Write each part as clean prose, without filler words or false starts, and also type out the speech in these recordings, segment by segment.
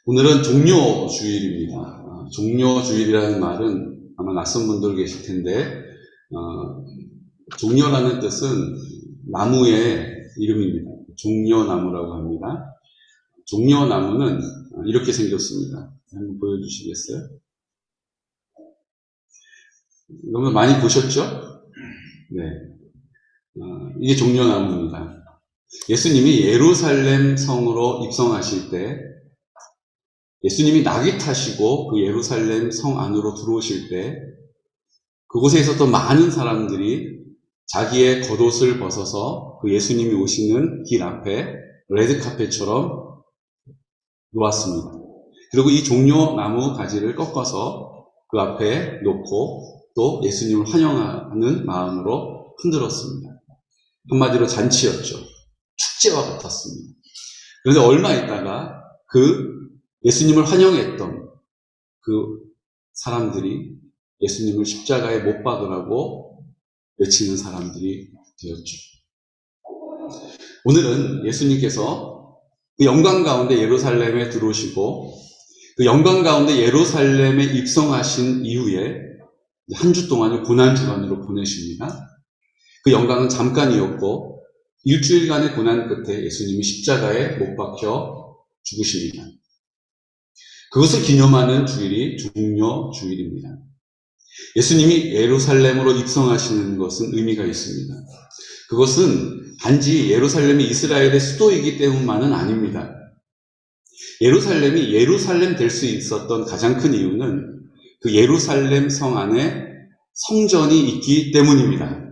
오늘은 종료주일입니다. 종료주일이라는 말은 아마 낯선 분들 계실 텐데, 종려라는 뜻은 나무의 이름입니다. 종려나무라고 합니다. 종려나무는 이렇게 생겼습니다. 한번 보여주시겠어요? 너무 많이 보셨죠? 네. 이게 종려나무입니다. 예수님이 예루살렘 성으로 입성하실 때, 예수님이 낙이 타시고 그 예루살렘 성 안으로 들어오실 때, 그곳에 있었던 많은 사람들이 자기의 겉옷을 벗어서 그 예수님이 오시는 길 앞에 레드카펫처럼 놓았습니다. 그리고 이 종려나무 가지를 꺾어서 그 앞에 놓고 또 예수님을 환영하는 마음으로 흔들었습니다. 한마디로 잔치였죠. 축제와 같았습니다. 그런데 얼마 있다가 그 예수님을 환영했던 그 사람들이 예수님을 십자가에 못 박으라고 외치는 사람들이 되었죠. 오늘은 예수님께서 그 영광 가운데 예루살렘에 들어오시고 그 영광 가운데 예루살렘에 입성하신 이후에 한 주 동안을 고난주간으로 보내십니다. 그 영광은 잠깐이었고 일주일간의 고난 끝에 예수님이 십자가에 못 박혀 죽으십니다. 그것을 기념하는 주일이 종려주일입니다. 예수님이 예루살렘으로 입성하시는 것은 의미가 있습니다. 그것은 단지 예루살렘이 이스라엘의 수도이기 때문만은 아닙니다. 예루살렘이 예루살렘 될 수 있었던 가장 큰 이유는 그 예루살렘 성 안에 성전이 있기 때문입니다.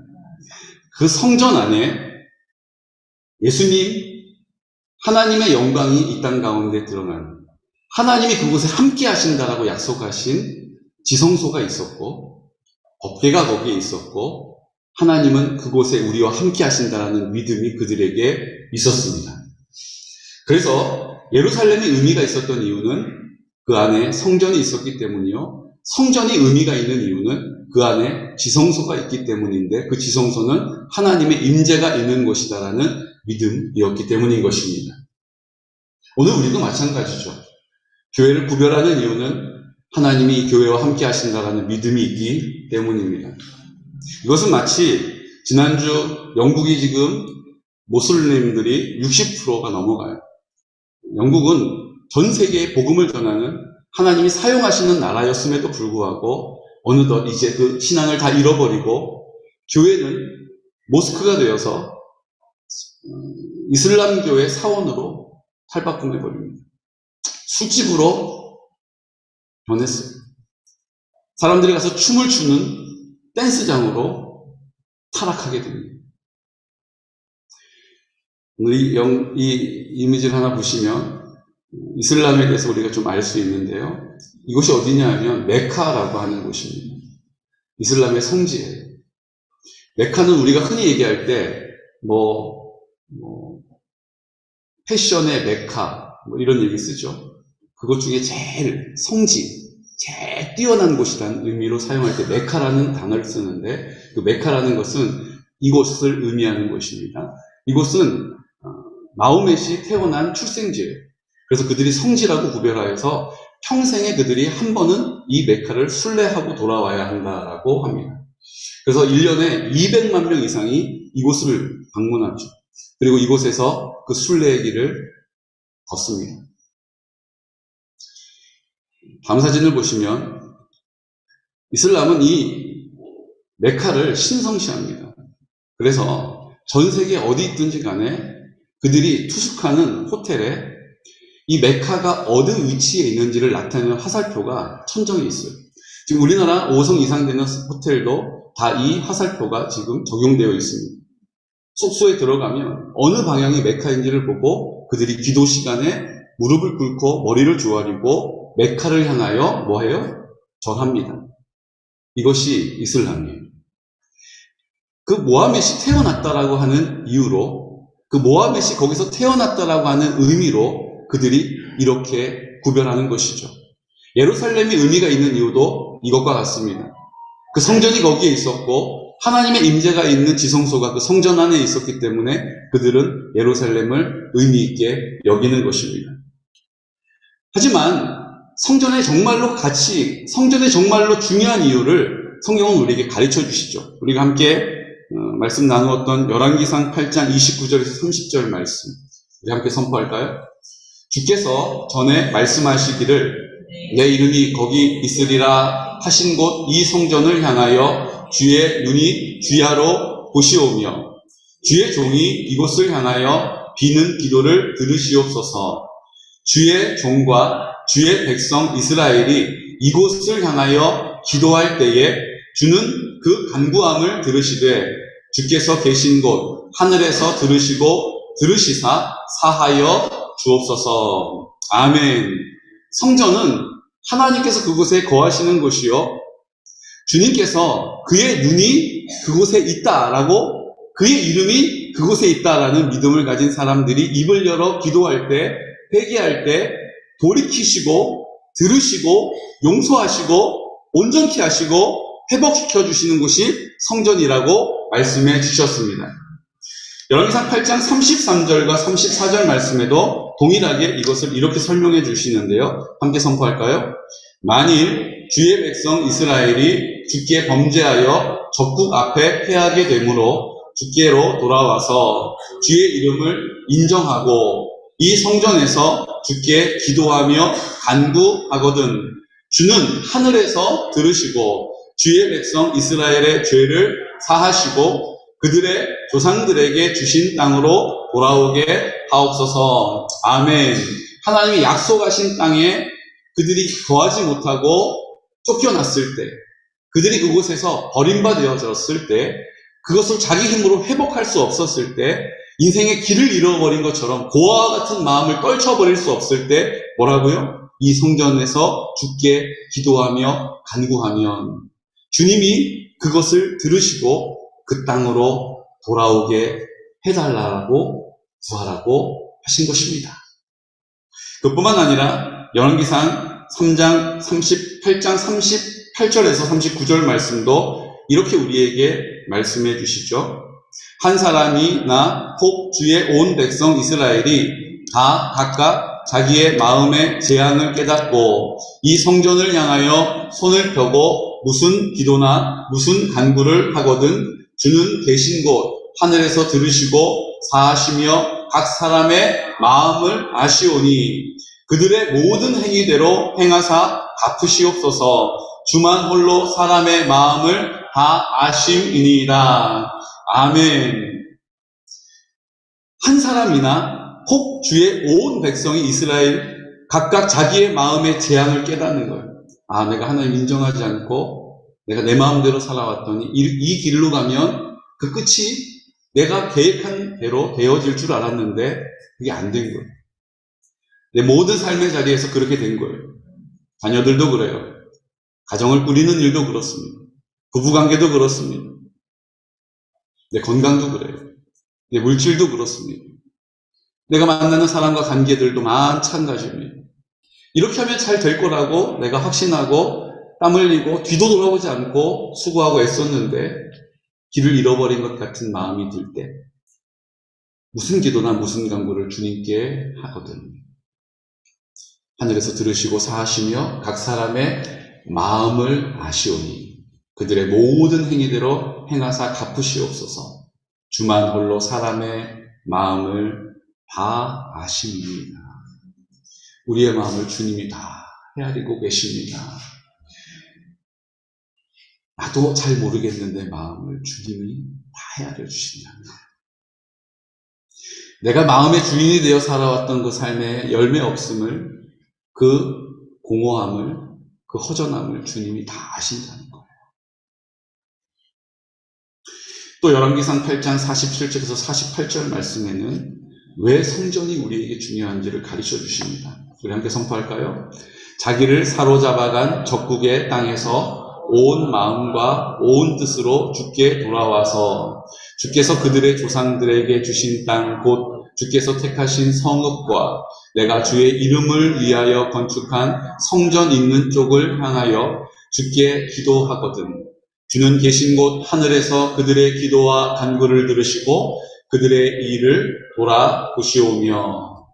그 성전 안에 예수님, 하나님의 영광이 이 땅 가운데 드러나는, 하나님이 그곳에 함께 하신다라고 약속하신 지성소가 있었고, 법궤가 거기에 있었고, 하나님은 그곳에 우리와 함께 하신다라는 믿음이 그들에게 있었습니다. 그래서 예루살렘이 의미가 있었던 이유는 그 안에 성전이 있었기 때문이요. 성전이 의미가 있는 이유는 그 안에 지성소가 있기 때문인데 그 지성소는 하나님의 임재가 있는 곳이다라는 믿음이었기 때문인 것입니다. 오늘 우리도 마찬가지죠. 교회를 구별하는 이유는 하나님이 교회와 함께 하신다라는 믿음이 있기 때문입니다. 이것은 마치 지난주 영국이 지금 모슬림들이 60%가 넘어가요. 영국은 전 세계에 복음을 전하는 하나님이 사용하시는 나라였음에도 불구하고 어느덧 이제 그 신앙을 다 잃어버리고 교회는 모스크가 되어서 이슬람교의 사원으로 탈바꿈해버립니다. 술집으로 변했어요. 사람들이 가서 춤을 추는 댄스장으로 타락하게 됩니다. 이 이미지를 하나 보시면 이슬람에 대해서 우리가 좀 알 수 있는데요. 이곳이 어디냐 하면 메카라고 하는 곳입니다. 이슬람의 성지예요. 메카는 우리가 흔히 얘기할 때 패션의 메카 이런 얘기 쓰죠. 그것 중에 제일 성지, 제일 뛰어난 곳이라는 의미로 사용할 때 메카라는 단어를 쓰는데 그 메카라는 것은 이곳을 의미하는 것입니다. 이곳은 마호멧이 태어난 출생지예요. 그래서 그들이 성지라고 구별하여서 평생에 그들이 한 번은 이 메카를 순례하고 돌아와야 한다라고 합니다. 그래서 1년에 200만 명 이상이 이곳을 방문하죠. 그리고 이곳에서 그 순례의 길을 걷습니다. 다음 사진을 보시면 이슬람은 이 메카를 신성시합니다. 그래서 전 세계 어디 있든지 간에 그들이 투숙하는 호텔에 이 메카가 어느 위치에 있는지를 나타내는 화살표가 천정에 있어요. 지금 우리나라 5성 이상 되는 호텔도 다 이 화살표가 지금 적용되어 있습니다. 숙소에 들어가면 어느 방향이 메카인지를 보고 그들이 기도 시간에 무릎을 꿇고 머리를 조아리고 메카를 향하여 뭐해요? 절합니다. 이것이 이슬람이에요. 그 모하멧이 태어났다라고 하는 이유로, 그 모하멧이 거기서 태어났다라고 하는 의미로 그들이 이렇게 구별하는 것이죠. 예루살렘이 의미가 있는 이유도 이것과 같습니다. 그 성전이 거기에 있었고 하나님의 임재가 있는 지성소가 그 성전 안에 있었기 때문에 그들은 예루살렘을 의미 있게 여기는 것입니다. 하지만 성전의 정말로 중요한 이유를 성경은 우리에게 가르쳐 주시죠. 우리가 함께 말씀 나누었던 열왕기상 8장 29절에서 30절 말씀, 우리 함께 선포할까요? 주께서 전에 말씀하시기를 내 이름이 거기 있으리라 하신 곳 이 성전을 향하여 주의 눈이 주야로 보시오며 주의 종이 이곳을 향하여 비는 기도를 들으시옵소서. 주의 종과 주의 백성 이스라엘이 이곳을 향하여 기도할 때에 주는 그 간구함을 들으시되 주께서 계신 곳 하늘에서 들으시사 사하여 주옵소서. 아멘. 성전은 하나님께서 그곳에 거하시는 곳이요, 주님께서 그의 눈이 그곳에 있다라고, 그의 이름이 그곳에 있다라는 믿음을 가진 사람들이 입을 열어 기도할 때, 회개할 때 돌이키시고 들으시고 용서하시고 온전케 하시고 회복시켜 주시는 곳이 성전이라고 말씀해 주셨습니다. 열왕기상 8장 33절과 34절 말씀에도 동일하게 이것을 이렇게 설명해 주시는데요. 함께 선포할까요? 만일 주의 백성 이스라엘이 주께 범죄하여 적국 앞에 패하게 되므로 주께로 돌아와서 주의 이름을 인정하고 이 성전에서 주께 기도하며 간구하거든 주는 하늘에서 들으시고 주의 백성 이스라엘의 죄를 사하시고 그들의 조상들에게 주신 땅으로 돌아오게 하옵소서. 아멘. 하나님이 약속하신 땅에 그들이 거하지 못하고 쫓겨났을 때, 그들이 그곳에서 버림받아졌을 때, 그것을 자기 힘으로 회복할 수 없었을 때, 인생의 길을 잃어버린 것처럼 고아와 같은 마음을 떨쳐버릴 수 없을 때 뭐라고요? 이 성전에서 주께 기도하며 간구하면 주님이 그것을 들으시고 그 땅으로 돌아오게 해달라고 구하라고 하신 것입니다. 그뿐만 아니라 열왕기상 3장 38장 38절에서 39절 말씀도 이렇게 우리에게 말씀해 주시죠. 한 사람이나 혹 주의 온 백성 이스라엘이 다 각각 자기의 마음의 재앙을 깨닫고 이 성전을 향하여 손을 펴고 무슨 기도나 무슨 간구를 하거든 주는 계신 곳 하늘에서 들으시고 사하시며 각 사람의 마음을 아시오니 그들의 모든 행위대로 행하사 갚으시옵소서. 주만 홀로 사람의 마음을 다 아심이니이다. 아멘. 한 사람이나 혹 주의 온 백성이 이스라엘 각각 자기의 마음의 재앙을 깨닫는 거예요. 아, 내가 하나님 인정하지 않고 내가 내 마음대로 살아왔더니 이 길로 가면 그 끝이 내가 계획한 대로 되어질 줄 알았는데 그게 안 된 거예요. 내 모든 삶의 자리에서 그렇게 된 거예요. 자녀들도 그래요. 가정을 꾸리는 일도 그렇습니다. 부부관계도 그렇습니다. 내 건강도 그래요. 내 물질도 그렇습니다. 내가 만나는 사람과 관계들도 마찬가지입니다. 이렇게 하면 잘 될 거라고 내가 확신하고 땀 흘리고 뒤도 돌아보지 않고 수고하고 애썼는데 길을 잃어버린 것 같은 마음이 들 때 무슨 기도나 무슨 간구를 주님께 하거든. 하늘에서 들으시고 사하시며 각 사람의 마음을 아시오니 그들의 모든 행위대로 행하사 갚으시옵소서. 주만 홀로 사람의 마음을 다 아십니다. 우리의 마음을 주님이 다 헤아리고 계십니다. 나도 잘 모르겠는데 마음을 주님이 다 헤아려 주신다면 내가 마음의 주인이 되어 살아왔던 그 삶의 열매 없음을, 그 공허함을, 그 허전함을 주님이 다 아신다는 거예요. 또 열왕기상 8장 47절에서 48절 말씀에는 왜 성전이 우리에게 중요한지를 가르쳐 주십니다. 우리 함께 선포할까요? 자기를 사로잡아간 적국의 땅에서 온 마음과 온 뜻으로 주께 돌아와서 주께서 그들의 조상들에게 주신 땅 곧 주께서 택하신 성읍과 내가 주의 이름을 위하여 건축한 성전 있는 쪽을 향하여 주께 기도하거든 주는 계신 곳 하늘에서 그들의 기도와 간구를 들으시고 그들의 일을 돌아보시오며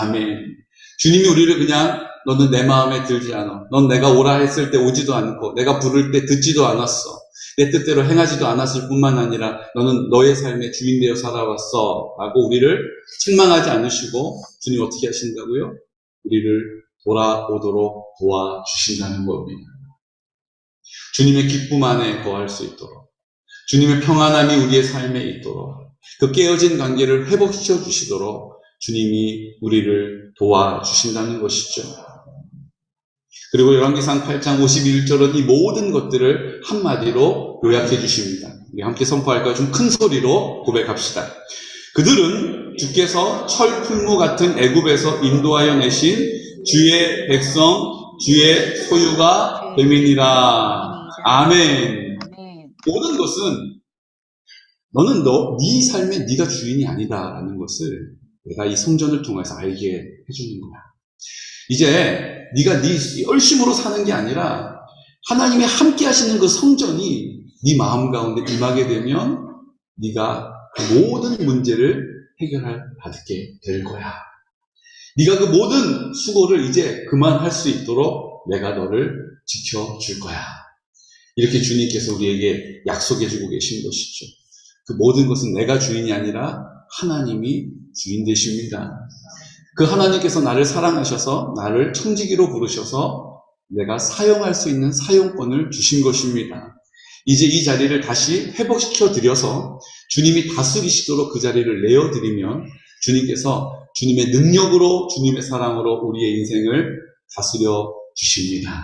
아멘. 주님이 우리를 그냥 너는 내 마음에 들지 않아. 넌 내가 오라 했을 때 오지도 않고 내가 부를 때 듣지도 않았어. 내 뜻대로 행하지도 않았을 뿐만 아니라 너는 너의 삶의 주인 되어 살아왔어 라고 우리를 책망하지 않으시고 주님 어떻게 하신다고요? 우리를 돌아오도록 도와주신다는 겁니다. 주님의 기쁨 안에 거할 수 있도록, 주님의 평안함이 우리의 삶에 있도록, 그 깨어진 관계를 회복시켜 주시도록 주님이 우리를 도와주신다는 것이죠. 그리고 열왕기상 8장 51절은 이 모든 것들을 한마디로 요약해 주십니다. 우리 함께 선포할까요? 좀 큰 소리로 고백합시다. 그들은 주께서 철풀무 같은 애굽에서 인도하여 내신 주의 백성, 주의 소유가 됨이니라. 아멘. 모든 것은 너는 네 삶의 네가 주인이 아니다라는 것을 내가 이 성전을 통해서 알게 해주는 거야. 이제 네가 네 열심으로 사는 게 아니라 하나님이 함께 하시는 그 성전이 네 마음 가운데 임하게 되면 네가 그 모든 문제를 받게 될 거야. 네가 그 모든 수고를 이제 그만할 수 있도록 내가 너를 지켜줄 거야. 이렇게 주님께서 우리에게 약속해주고 계신 것이죠. 그 모든 것은 내가 주인이 아니라 하나님이 주인 되십니다. 그 하나님께서 나를 사랑하셔서 나를 청지기로 부르셔서 내가 사용할 수 있는 사용권을 주신 것입니다. 이제 이 자리를 다시 회복시켜 드려서 주님이 다스리시도록 그 자리를 내어드리면 주님께서 주님의 능력으로 주님의 사랑으로 우리의 인생을 다스려 주십니다.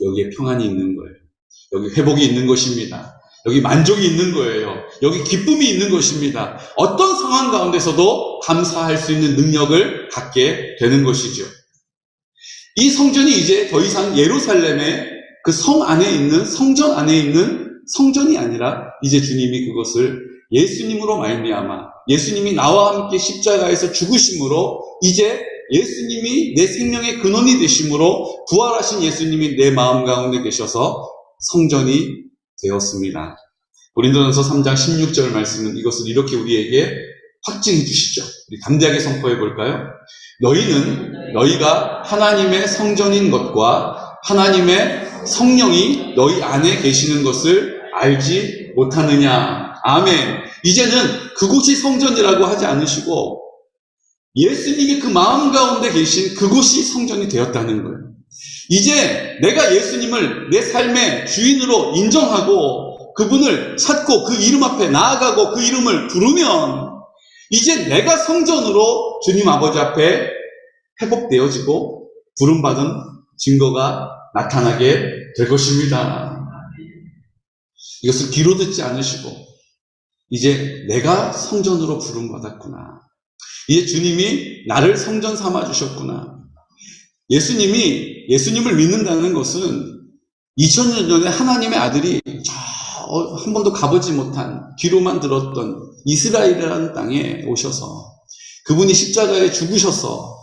여기에 평안이 있는 거예요. 여기 회복이 있는 것입니다. 여기 만족이 있는 거예요. 여기 기쁨이 있는 것입니다. 어떤 상황 가운데서도 감사할 수 있는 능력을 갖게 되는 것이죠. 이 성전이 이제 더 이상 예루살렘의 그 성 안에 있는 성전 안에 있는 성전이 아니라 이제 주님이 그것을 예수님으로 말미암아 예수님이 나와 함께 십자가에서 죽으심으로 이제 예수님이 내 생명의 근원이 되심으로 부활하신 예수님이 내 마음 가운데 계셔서 성전이 되었습니다. 고린도전서 3장 16절 말씀은 이것을 이렇게 우리에게 확증해 주시죠. 우리 담대하게 선포해 볼까요? 너희는 너희가 하나님의 성전인 것과 하나님의 성령이 너희 안에 계시는 것을 알지 못하느냐. 아멘. 이제는 그곳이 성전이라고 하지 않으시고 예수님이 그 마음 가운데 계신 그곳이 성전이 되었다는 거예요. 이제 내가 예수님을 내 삶의 주인으로 인정하고 그분을 찾고 그 이름 앞에 나아가고 그 이름을 부르면 이제 내가 성전으로 주님 아버지 앞에 회복되어지고 부름받은 증거가 나타나게 될 것입니다. 이것을 귀로 듣지 않으시고 이제 내가 성전으로 부름받았구나. 이제 주님이 나를 성전 삼아주셨구나. 예수님을 믿는다는 것은 2000년 전에 하나님의 아들이 한 번도 가보지 못한 귀로만 들었던 이스라엘이라는 땅에 오셔서 그분이 십자가에 죽으셔서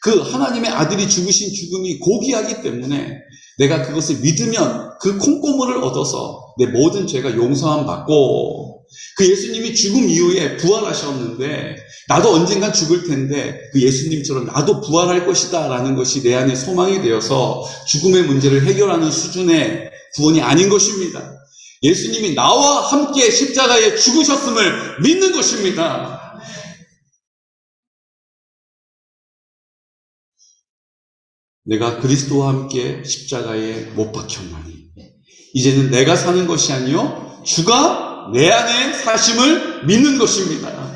그 하나님의 아들이 죽으신 죽음이 고귀하기 때문에 내가 그것을 믿으면 그 콩고물을 얻어서 내 모든 죄가 용서함 받고 그 예수님이 죽음 이후에 부활하셨는데 나도 언젠간 죽을 텐데 그 예수님처럼 나도 부활할 것이다 라는 것이 내 안에 소망이 되어서 죽음의 문제를 해결하는 수준의 구원이 아닌 것입니다. 예수님이 나와 함께 십자가에 죽으셨음을 믿는 것입니다. 내가 그리스도와 함께 십자가에 못 박혔나니 이제는 내가 사는 것이 아니요 주가 내 안에 사심을 믿는 것입니다.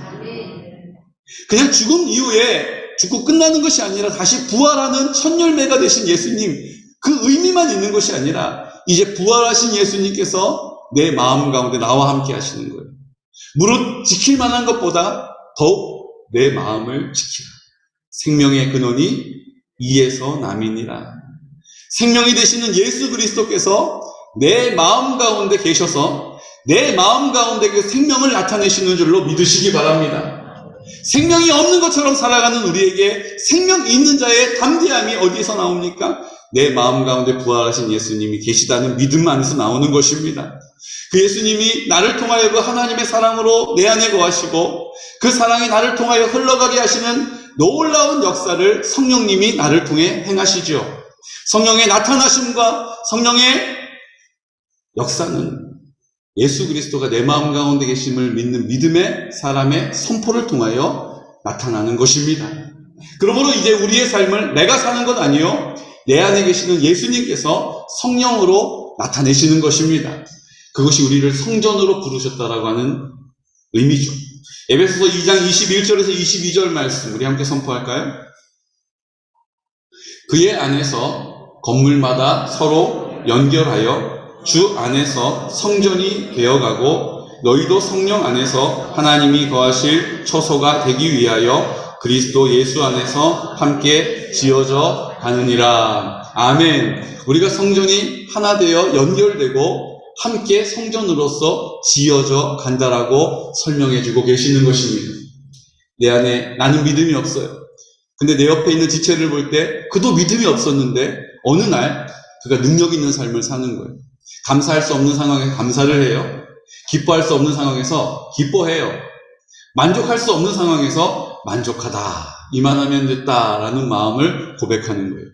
그냥 죽음 이후에 죽고 끝나는 것이 아니라 다시 부활하는 첫 열매가 되신 예수님 그 의미만 있는 것이 아니라 이제 부활하신 예수님께서 내 마음 가운데 나와 함께 하시는 거예요. 무릇 지킬 만한 것보다 더욱 내 마음을 지키라. 생명의 근원이 이에서 남이니라. 생명이 되시는 예수 그리스도께서 내 마음 가운데 계셔서 내 마음 가운데 그 생명을 나타내시는 줄로 믿으시기 바랍니다. 생명이 없는 것처럼 살아가는 우리에게 생명 있는 자의 담대함이 어디서 나옵니까? 내 마음 가운데 부활하신 예수님이 계시다는 믿음 안에서 나오는 것입니다. 그 예수님이 나를 통하여 그 하나님의 사랑으로 내 안에 거하시고 그 사랑이 나를 통하여 흘러가게 하시는 놀라운 역사를 성령님이 나를 통해 행하시죠. 성령의 나타나심과 성령의 역사는 예수 그리스도가 내 마음 가운데 계심을 믿는 믿음의 사람의 선포를 통하여 나타나는 것입니다. 그러므로 이제 우리의 삶을 내가 사는 것 아니요, 내 안에 계시는 예수님께서 성령으로 나타내시는 것입니다. 그것이 우리를 성전으로 부르셨다라고 하는 의미죠. 에베소서 2장 21절에서 22절 말씀 우리 함께 선포할까요? 그의 안에서 건물마다 서로 연결하여 주 안에서 성전이 되어가고 너희도 성령 안에서 하나님이 거하실 처소가 되기 위하여 그리스도 예수 안에서 함께 지어져 가느니라. 아멘. 우리가 성전이 하나 되어 연결되고 함께 성전으로서 지어져 간다라고 설명해주고 계시는 것입니다. 내 안에 나는 믿음이 없어요. 근데 내 옆에 있는 지체를 볼 때 그도 믿음이 없었는데 어느 날 그가 능력 있는 삶을 사는 거예요. 감사할 수 없는 상황에 감사를 해요. 기뻐할 수 없는 상황에서 기뻐해요. 만족할 수 없는 상황에서 만족하다. 이만하면 됐다라는 마음을 고백하는 거예요.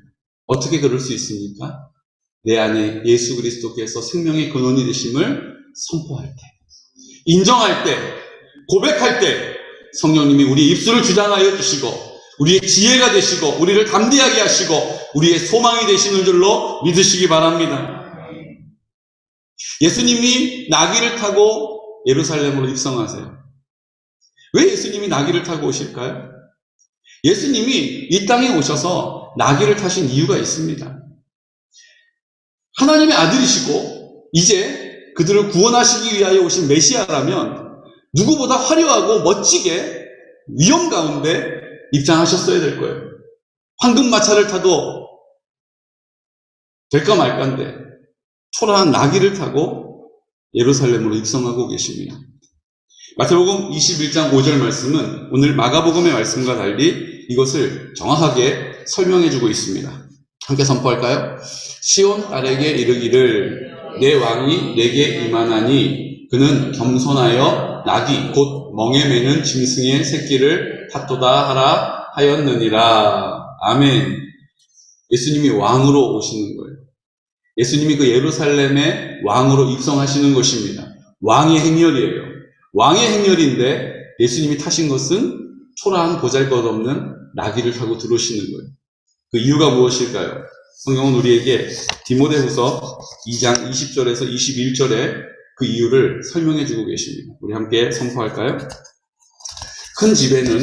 어떻게 그럴 수 있습니까? 내 안에 예수 그리스도께서 생명의 근원이 되심을 선포할 때, 인정할 때, 고백할 때 성령님이 우리의 입술을 주장하여 주시고 우리의 지혜가 되시고 우리를 담대하게 하시고 우리의 소망이 되시는 줄로 믿으시기 바랍니다. 예수님이 나귀를 타고 예루살렘으로 입성하세요. 왜 예수님이 나귀를 타고 오실까요? 예수님이 이 땅에 오셔서 나귀를 타신 이유가 있습니다. 하나님의 아들이시고 이제 그들을 구원하시기 위하여 오신 메시아라면 누구보다 화려하고 멋지게 위험 가운데 입장하셨어야 될 거예요. 황금마차를 타도 될까 말까인데 초라한 나귀를 타고 예루살렘으로 입성하고 계십니다. 마태복음 21장 5절 말씀은 오늘 마가복음의 말씀과 달리 이것을 정확하게 설명해주고 있습니다. 함께 선포할까요? 시온 딸에게 이르기를 내 왕이 내게 임하나니 그는 겸손하여 나귀 곧 멍에 매는 짐승의 새끼를 탔도다 하라 하였느니라. 아멘. 예수님이 왕으로 오시는 거예요. 예수님이 그 예루살렘의 왕으로 입성하시는 것입니다. 왕의 행렬이에요. 왕의 행렬인데 예수님이 타신 것은 초라한 보잘것없는 나귀를 타고 들어오시는 거예요. 그 이유가 무엇일까요? 성경은 우리에게 디모데후서 2장 20절에서 21절에 그 이유를 설명해 주고 계십니다. 우리 함께 선포할까요? 큰 집에는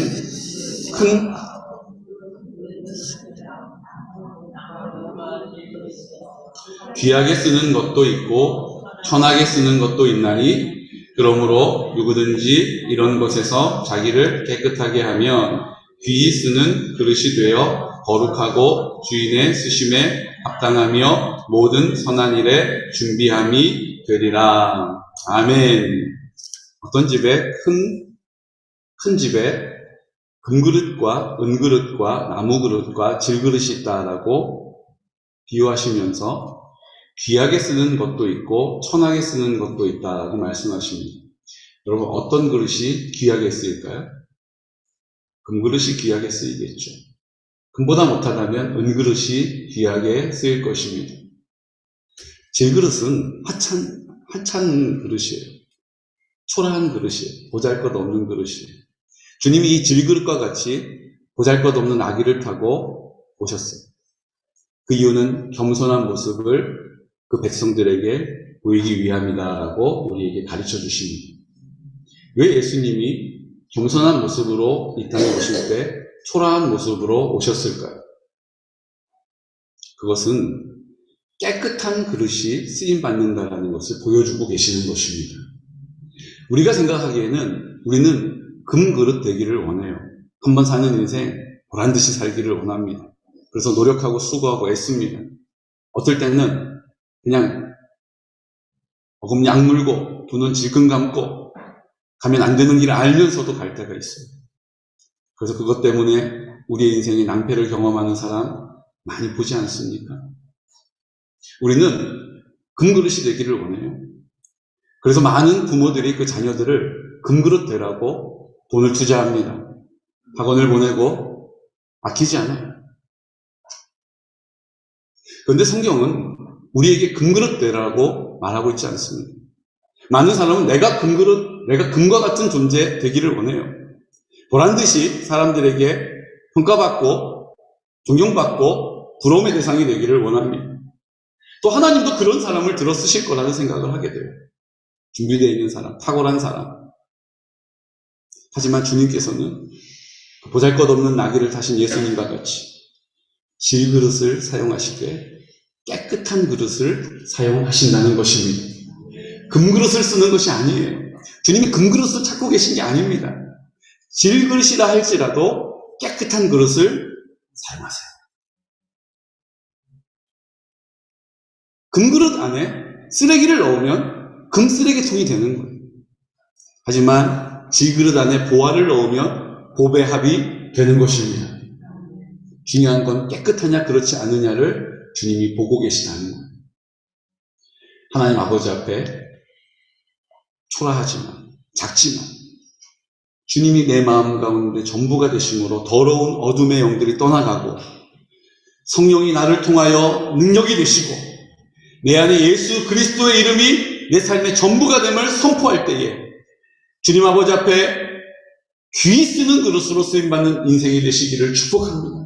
귀하게 쓰는 것도 있고 천하게 쓰는 것도 있나니 그러므로 누구든지 이런 것에서 자기를 깨끗하게 하면 귀히 쓰는 그릇이 되어 거룩하고 주인의 쓰심에 합당하며 모든 선한 일에 준비함이 되리라. 아멘. 어떤 집에 큰 집에 금그릇과 은그릇과 나무그릇과 질그릇이 있다라고 비유하시면서 귀하게 쓰는 것도 있고 천하게 쓰는 것도 있다라고 말씀하십니다. 여러분 어떤 그릇이 귀하게 쓰일까요? 금그릇이 귀하게 쓰이겠죠. 금보다 못하다면 은그릇이 귀하게 쓰일 것입니다. 질그릇은 하찮은 그릇이에요. 초라한 그릇이에요. 보잘것없는 그릇이에요. 주님이 이 질그릇과 같이 보잘것없는 나귀를 타고 오셨어요. 그 이유는 겸손한 모습을 그 백성들에게 보이기 위함이다라고 우리에게 가르쳐 주십니다. 왜 예수님이 겸손한 모습으로 이 땅에 오실 때 초라한 모습으로 오셨을까요? 그것은 깨끗한 그릇이 쓰임받는다라는 것을 보여주고 계시는 것입니다. 우리가 생각하기에는 우리는 금그릇 되기를 원해요. 한번 사는 인생 보란듯이 살기를 원합니다. 그래서 노력하고 수고하고 애씁니다. 어떨 때는 그냥 어금 약물고 두 눈 질끈 감고 가면 안 되는 길을 알면서도 갈 때가 있어요. 그래서 그것 때문에 우리의 인생에 낭패를 경험하는 사람 많이 보지 않습니까? 우리는 금그릇이 되기를 원해요. 그래서 많은 부모들이 그 자녀들을 금그릇 되라고 돈을 투자합니다. 학원을 보내고 막히지 않아요. 그런데 성경은 우리에게 금그릇 되라고 말하고 있지 않습니다. 많은 사람은 내가 금그릇, 내가 금과 같은 존재 되기를 원해요. 보란듯이 사람들에게 평가받고 존경받고 부러움의 대상이 되기를 원합니다. 또 하나님도 그런 사람을 들어 쓰실 거라는 생각을 하게 돼요. 준비되어 있는 사람, 탁월한 사람. 하지만 주님께서는 보잘것없는 나귀를 타신 예수님과 같이 질그릇을 사용하시되 깨끗한 그릇을 사용하신다는 것입니다. 금그릇을 쓰는 것이 아니에요. 주님이 금그릇을 찾고 계신 게 아닙니다. 질그릇이라 할지라도 깨끗한 그릇을 사용하세요. 금그릇 안에 쓰레기를 넣으면 금쓰레기통이 되는 거예요. 하지만 질그릇 안에 보화를 넣으면 보배합이 되는 것입니다. 중요한 건 깨끗하냐 그렇지 않느냐를 주님이 보고 계시다는 거예요. 하나님 아버지 앞에 초라하지만 작지만 주님이 내 마음 가운데 전부가 되심으로 더러운 어둠의 영들이 떠나가고 성령이 나를 통하여 능력이 되시고 내 안에 예수 그리스도의 이름이 내 삶의 전부가 됨을 선포할 때에 주님 아버지 앞에 귀 쓰는 그릇으로 쓰임받는 인생이 되시기를 축복합니다.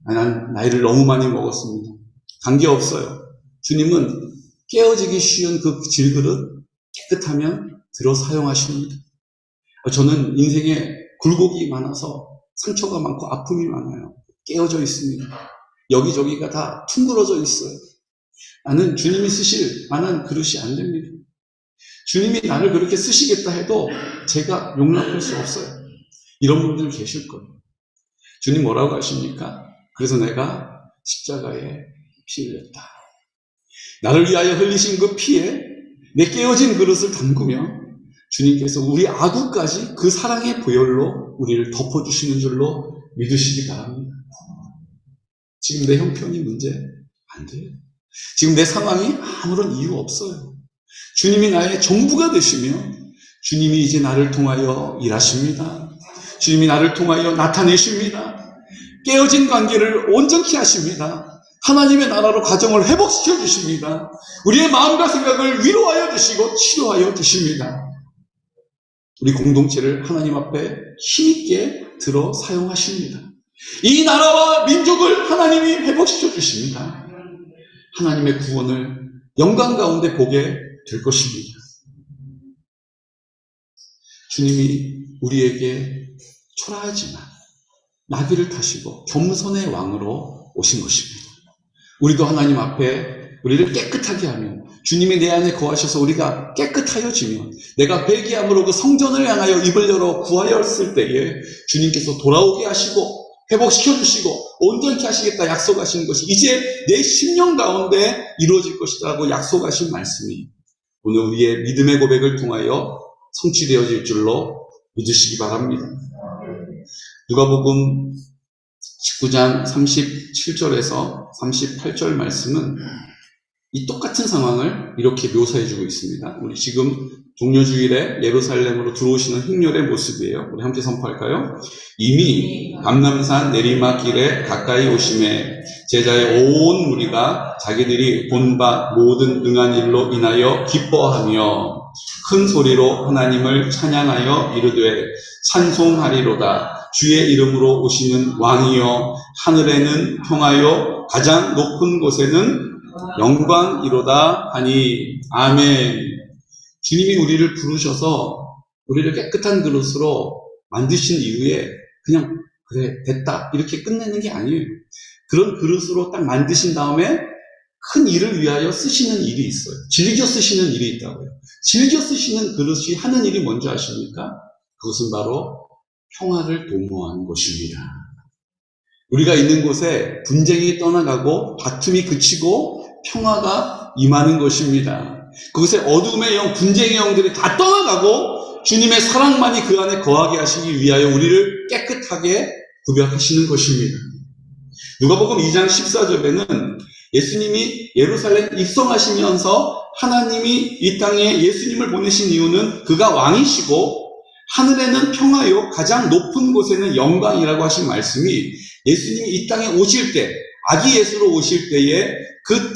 난 나이를 너무 많이 먹었습니다. 관계없어요. 주님은 깨어지기 쉬운 그 질그릇 깨끗하면 들어 사용하십니다. 저는 인생에 굴곡이 많아서 상처가 많고 아픔이 많아요. 깨어져 있습니다. 여기저기가 다 퉁그러져 있어요. 나는 주님이 쓰실 만한 그릇이 안 됩니다. 주님이 나를 그렇게 쓰시겠다 해도 제가 용납할 수 없어요. 이런 분들 계실 거예요. 주님 뭐라고 하십니까? 그래서 내가 십자가에 피 흘렸다. 나를 위하여 흘리신 그 피에 내 깨어진 그릇을 담그며 주님께서 우리 아구까지 그 사랑의 보혈로 우리를 덮어주시는 줄로 믿으시기 바랍니다. 지금 내 형편이 문제 안 돼요. 지금 내 상황이 아무런 이유 없어요. 주님이 나의 전부가 되시며 주님이 이제 나를 통하여 일하십니다. 주님이 나를 통하여 나타내십니다. 깨어진 관계를 온전케 하십니다. 하나님의 나라로 가정을 회복시켜 주십니다. 우리의 마음과 생각을 위로하여 주시고 치료하여 주십니다. 우리 공동체를 하나님 앞에 힘있게 들어 사용하십니다. 이 나라와 민족을 하나님이 회복시켜 주십니다. 하나님의 구원을 영광 가운데 보게 될 것입니다. 주님이 우리에게 초라하지만 나귀를 타시고 겸손의 왕으로 오신 것입니다. 우리도 하나님 앞에 우리를 깨끗하게 하며 주님이 내 안에 거하셔서 우리가 깨끗하여지면 내가 회개함으로 그 성전을 향하여 입을 열어 구하였을 때에 주님께서 돌아오게 하시고 회복시켜 주시고 온전케 하시겠다 약속하신 것이 이제 내 심령 가운데 이루어질 것이라고 약속하신 말씀이 오늘 우리의 믿음의 고백을 통하여 성취되어질 줄로 믿으시기 바랍니다. 누가복음 19장 37절에서 38절 말씀은 이 똑같은 상황을 이렇게 묘사해주고 있습니다. 우리 지금 종려주일에 예루살렘으로 들어오시는 행렬의 모습이에요. 우리 함께 선포할까요? 이미 감람산 내리막길에 가까이 오심에 제자의 온 무리가 자기들이 본 바 모든 능한 일로 인하여 기뻐하며 큰 소리로 하나님을 찬양하여 이르되 찬송하리로다. 주의 이름으로 오시는 왕이여 하늘에는 평하여 가장 높은 곳에는 영광이로다 하니 아멘. 주님이 우리를 부르셔서 우리를 깨끗한 그릇으로 만드신 이후에 그냥 그래 됐다 이렇게 끝내는 게 아니에요. 그런 그릇으로 딱 만드신 다음에 큰 일을 위하여 쓰시는 일이 있어요. 즐겨 쓰시는 일이 있다고요. 즐겨 쓰시는 그릇이 하는 일이 뭔지 아십니까? 그것은 바로 평화를 도모하는 것입니다. 우리가 있는 곳에 분쟁이 떠나가고 다툼이 그치고 평화가 임하는 것입니다. 그곳에 어둠의 영, 분쟁의 영들이 다 떠나가고 주님의 사랑만이 그 안에 거하게 하시기 위하여 우리를 깨끗하게 구별하시는 것입니다. 누가복음 2장 14절에는 예수님이 예루살렘 입성하시면서 하나님이 이 땅에 예수님을 보내신 이유는 그가 왕이시고 하늘에는 평화요 가장 높은 곳에는 영광이라고 하신 말씀이 예수님이 이 땅에 오실 때, 아기 예수로 오실 때에 그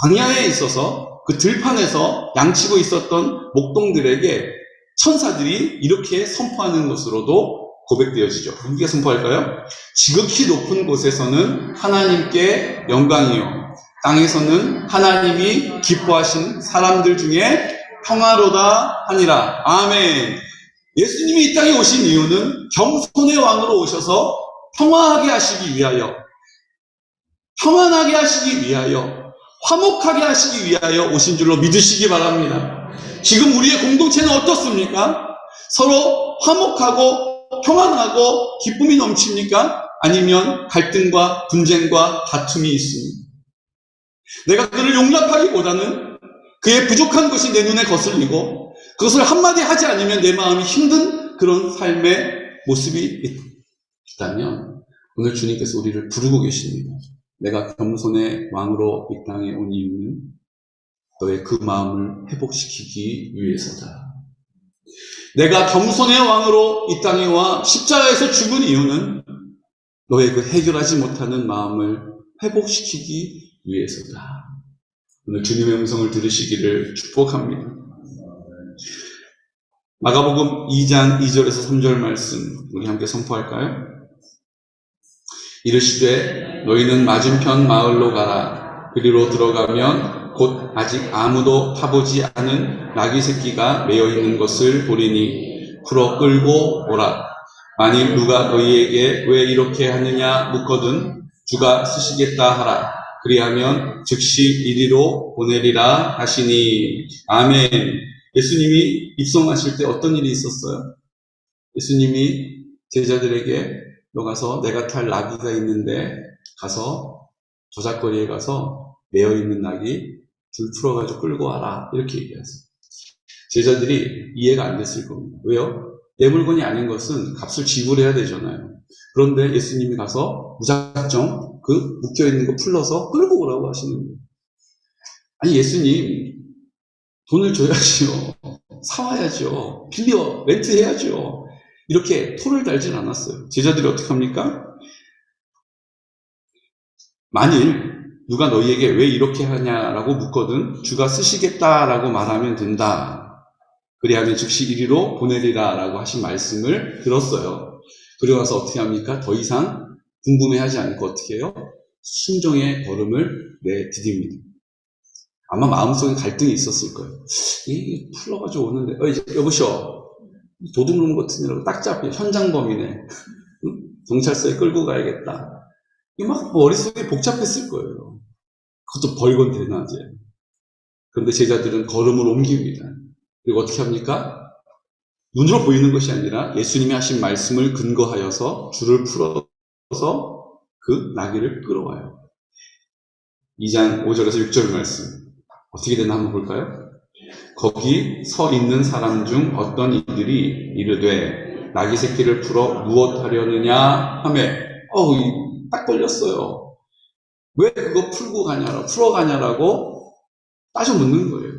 광야에 있어서 그 들판에서 양치고 있었던 목동들에게 천사들이 이렇게 선포하는 것으로도 고백되어지죠. 누구게 선포할까요? 지극히 높은 곳에서는 하나님께 영광이요, 땅에서는 하나님이 기뻐하신 사람들 중에 평화로다 하니라. 아멘. 예수님이 이 땅에 오신 이유는 겸손의 왕으로 오셔서 평화하게 하시기 위하여, 평안하게 하시기 위하여, 화목하게 하시기 위하여 오신 줄로 믿으시기 바랍니다. 지금 우리의 공동체는 어떻습니까? 서로 화목하고 평안하고 기쁨이 넘칩니까? 아니면 갈등과 분쟁과 다툼이 있습니다. 내가 그를 용납하기보다는 그의 부족한 것이 내 눈에 거슬리고 그것을 한마디 하지 않으면 내 마음이 힘든 그런 삶의 모습이 있다면 오늘 주님께서 우리를 부르고 계십니다. 내가 겸손의 왕으로 이 땅에 온 이유는 너의 그 마음을 회복시키기 위해서다. 내가 겸손의 왕으로 이 땅에 와 십자가에서 죽은 이유는 너의 그 해결하지 못하는 마음을 회복시키기 위해서다. 오늘 주님의 음성을 들으시기를 축복합니다. 마가복음 2장 2절에서 3절 말씀 우리 함께 선포할까요? 이르시되 너희는 맞은편 마을로 가라. 그리로 들어가면 곧 아직 아무도 타보지 않은 나귀 새끼가 매여 있는 것을 보리니 풀어 끌고 오라. 만일 누가 너희에게 왜 이렇게 하느냐 묻거든 주가 쓰시겠다 하라. 그리하면 즉시 이리로 보내리라 하시니. 아멘. 예수님이 입성하실 때 어떤 일이 있었어요? 예수님이 제자들에게 너 가서 내가 탈 나귀가 있는데 가서 저작거리에 가서 매여 있는 나귀 줄 풀어가지고 끌고 와라. 이렇게 얘기하세요. 제자들이 이해가 안 됐을 겁니다. 왜요? 내 물건이 아닌 것은 값을 지불해야 되잖아요. 그런데 예수님이 가서 무작정 그 묶여있는 거 풀러서 끌고 오라고 하시는 거예요. 아니 예수님 돈을 줘야죠. 사와야죠. 빌려 렌트해야죠. 이렇게 토를 달진 않았어요. 제자들이 어떻게 합니까? 만일 누가 너희에게 왜 이렇게 하냐라고 묻거든 주가 쓰시겠다라고 말하면 된다. 그리하면 즉시 이리로 보내리라 라고 하신 말씀을 들었어요. 그리고 나서 어떻게 합니까? 더 이상 궁금해하지 않고 어떻게 해요? 순종의 걸음을 내디딥니다. 아마 마음속에 갈등이 있었을 거예요. 이 풀러가지고 오는데 여보시오. 도둑놈 같은 이라고 딱 잡혀. 현장범이네. 응? 경찰서에 끌고 가야겠다. 이 막 머릿속에 복잡했을 거예요. 그것도 벌건 대낮에. 그런데 제자들은 걸음을 옮깁니다. 그리고 어떻게 합니까? 눈으로 보이는 것이 아니라 예수님이 하신 말씀을 근거하여서 줄을 풀어서 그 나귀를 끌어와요. 2장 5절에서 6절 말씀. 어떻게 되나 한번 볼까요? 거기 서 있는 사람 중 어떤 이들이 이르되 나귀 새끼를 풀어 무엇하려느냐 하매 딱 걸렸어요. 왜 그거 풀어 가냐라고 따져 묻는 거예요.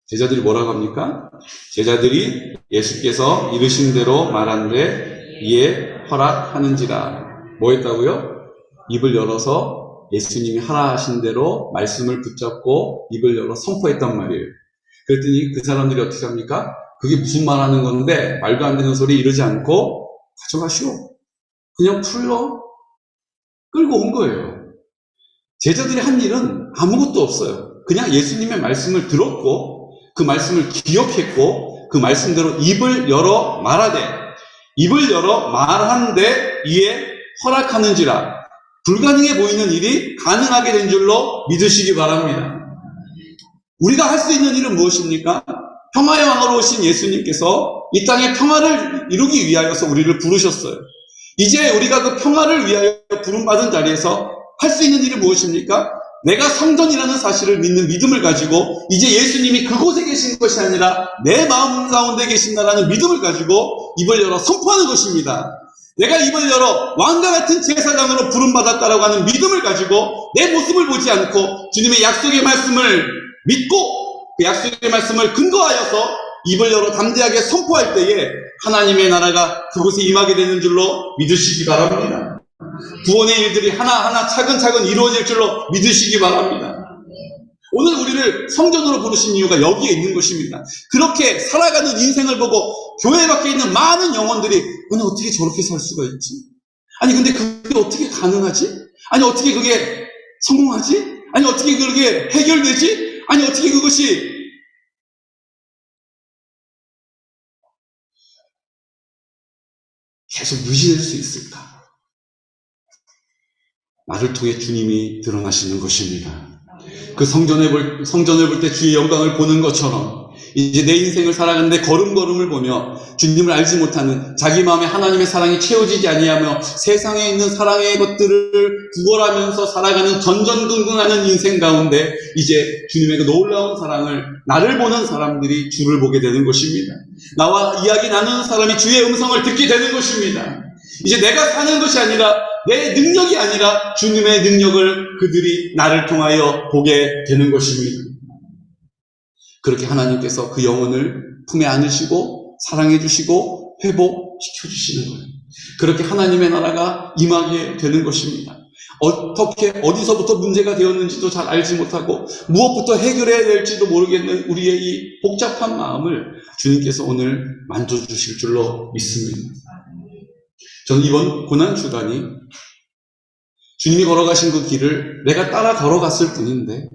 제자들이 뭐라고 합니까? 제자들이 예수께서 이르신 대로 말한데 이에 허락하는지라. 뭐 했다고요? 입을 열어서 예수님이 하라 하신 대로 말씀을 붙잡고 입을 열어 선포했단 말이에요. 그랬더니 그 사람들이 어떻게 합니까? 그게 무슨 말 하는 건데 말도 안 되는 소리 이러지 않고 가져가시오. 그냥 풀러 끌고 온 거예요. 제자들이 한 일은 아무것도 없어요. 그냥 예수님의 말씀을 들었고 그 말씀을 기억했고 그 말씀대로 입을 열어 말하되 입을 열어 말한데 이에 허락하는지라. 불가능해 보이는 일이 가능하게 된 줄로 믿으시기 바랍니다. 우리가 할 수 있는 일은 무엇입니까? 평화의 왕으로 오신 예수님께서 이 땅에 평화를 이루기 위하여서 우리를 부르셨어요. 이제 우리가 그 평화를 위하여 부름받은 자리에서 할 수 있는 일이 무엇입니까? 내가 성전이라는 사실을 믿는 믿음을 가지고 이제 예수님이 그곳에 계신 것이 아니라 내 마음 가운데 계신다라는 믿음을 가지고 입을 열어 선포하는 것입니다. 내가 입을 열어 왕과 같은 제사장으로 부름받았다라고 하는 믿음을 가지고 내 모습을 보지 않고 주님의 약속의 말씀을 믿고 그 약속의 말씀을 근거하여서 입을 열어 담대하게 선포할 때에 하나님의 나라가 그곳에 임하게 되는 줄로 믿으시기 바랍니다. 구원의 일들이 하나하나 차근차근 이루어질 줄로 믿으시기 바랍니다. 오늘 우리를 성전으로 부르신 이유가 여기에 있는 것입니다. 그렇게 살아가는 인생을 보고 교회 밖에 있는 많은 영혼들이 오늘 어떻게 저렇게 살 수가 있지? 아니 근데 그게 어떻게 가능하지? 아니 어떻게 그게 성공하지? 아니 어떻게 그게 해결되지? 아니 어떻게 그것이 계속 유지될 수 있을까? 나를 통해 주님이 드러나시는 것입니다. 그 성전을 볼 때 주의 영광을 보는 것처럼 이제 내 인생을 살아가는데 걸음걸음을 보며 주님을 알지 못하는 자기 마음에 하나님의 사랑이 채워지지 아니하며 세상에 있는 사랑의 것들을 구걸하면서 살아가는 전전긍긍하는 인생 가운데 이제 주님의 그 놀라운 사랑을 나를 보는 사람들이 주를 보게 되는 것입니다. 나와 이야기 나누는 사람이 주의 음성을 듣게 되는 것입니다. 이제 내가 사는 것이 아니라 내 능력이 아니라 주님의 능력을 그들이 나를 통하여 보게 되는 것입니다. 그렇게 하나님께서 그 영혼을 품에 안으시고 사랑해 주시고 회복시켜 주시는 거예요. 그렇게 하나님의 나라가 임하게 되는 것입니다. 어떻게 어디서부터 문제가 되었는지도 잘 알지 못하고 무엇부터 해결해야 될지도 모르겠는 우리의 이 복잡한 마음을 주님께서 오늘 만져주실 줄로 믿습니다. 저는 이번 고난주간이 주님이 걸어가신 그 길을 내가 따라 걸어갔을 뿐인데